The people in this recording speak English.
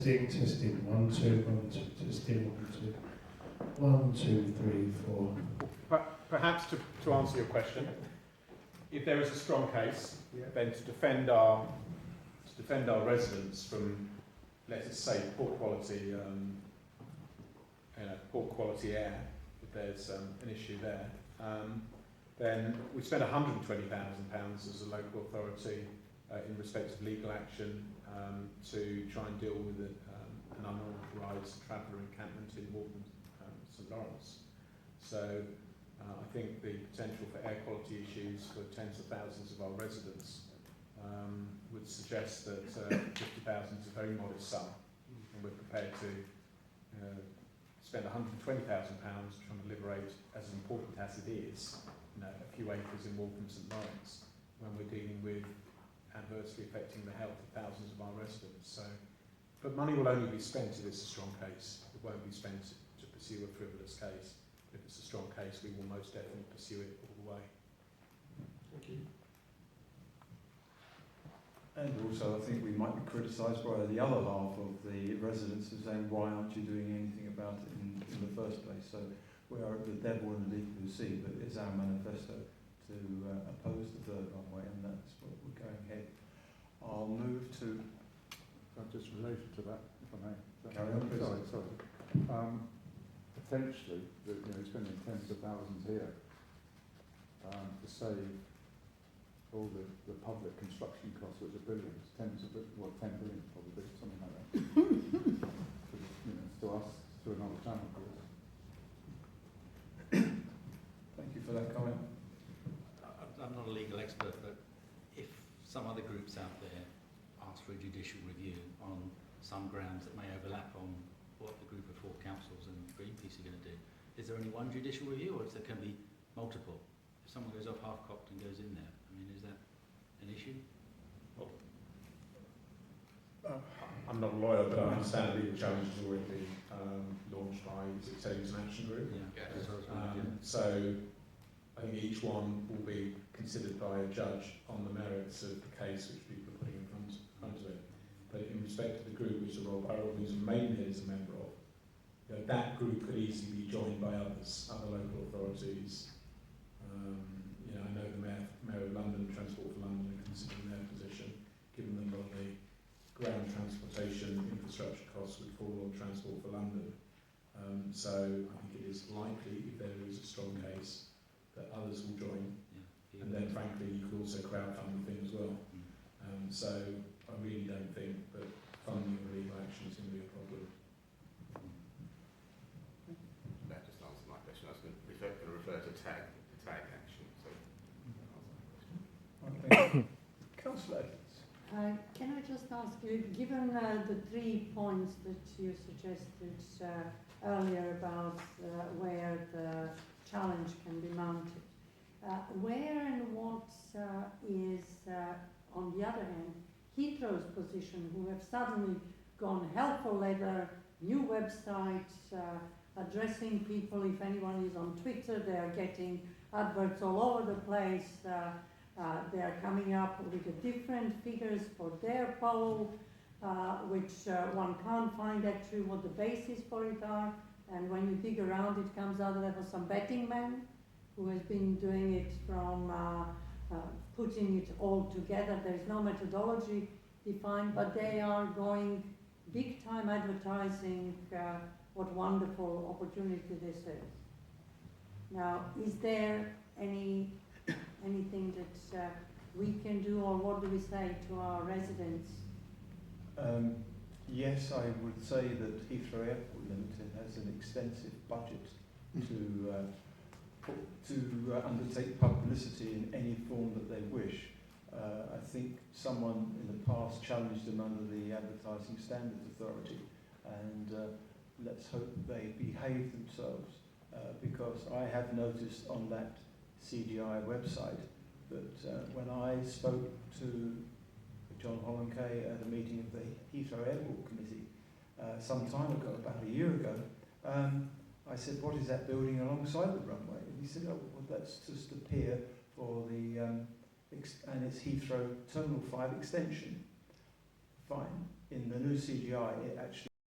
Testing, 1, 2, 1, 2, testing, 1, 2, 3, 4. Perhaps to answer your question, if there is a strong case, then to defend our residents from, let us say, poor quality air, if there's an issue there, then we spend £120,000 as a local authority in respect of legal action to try and deal with an unauthorised traveller encampment in Waltham, St Lawrence. So I think the potential for air quality issues for tens of thousands of our residents would suggest that 50,000 is a very modest sum, and we're prepared to spend £120,000 trying to liberate, as important as it is, a few acres in Waltham St Lawrence, when we're dealing with adversely affecting the health of thousands of our residents. So, but money will only be spent if it's a strong case. It won't be spent to pursue a frivolous case. If it's a strong case, we will most definitely pursue it all the way. Thank you. And also, I think we might be criticised by the other half of the residents of saying, why aren't you doing anything about it in the first place? So we are the devil in the deep blue sea, but it's our manifesto to oppose the third runway, and that's what we're going ahead. I'll move to... just in relation to that, if I may. Carry on, please. Sorry. Potentially, spending tens of thousands here to save all the public construction costs, which are billions, 10 billion probably, something like that. To us, through another channel, of course. Thank you for that comment. I'm not a legal expert, but if some other groups out there ask for a judicial review on some grounds that may overlap on what the group of 4 councils and Greenpeace are going to do, is there only one judicial review, or is there can be multiple? If someone goes off half-cocked and goes in there, I mean, is that an issue? I'm not a lawyer, but I understand legal challenge has already been launched by Savings and Action Group. So I think each one will be considered by a judge on the merits of the case which people are putting in front of it. But in respect to the group which the Royal Borough of Maidenhead is a member of, that group could easily be joined by other local authorities. I know the Mayor of London, Transport for London, are considering their position, given that a lot of the ground transportation infrastructure costs would fall on Transport for London. So I think it is likely, if there is a strong case, that others will join. And then, frankly, you could also crowdfund the thing as well. So I really don't think that funding of legal action is going to be a problem. That just answered my question. I was going to refer to tag action. So Councillor, can I just ask you, given the 3 points that you suggested earlier about where the challenge can be mounted, where and what is, on the other hand, Heathrow's position, who have suddenly gone hell for leather, new website, addressing people, if anyone is on Twitter, they are getting adverts all over the place, they are coming up with different figures for their poll, which one can't find actually what the basis for it are, and when you dig around it comes out that there was some betting man who has been doing it from putting it all together. There is no methodology defined, but they are going big time advertising what wonderful opportunity this is. Now, is there anything that we can do, or what do we say to our residents? Yes, I would say that Heathrow Airport Limited has an extensive budget to undertake publicity in any form that they wish. I think someone in the past challenged them under the Advertising Standards Authority, and let's hope they behave themselves, because I have noticed on that CGI website that when I spoke to John Hollandkay at a meeting of the Heathrow Airport Committee some time ago, about a year ago, I said, what is that building alongside the runway? And he said, oh, well, that's just a pier for the, and it's Heathrow Terminal 5 extension. fine. In the new CGI, it actually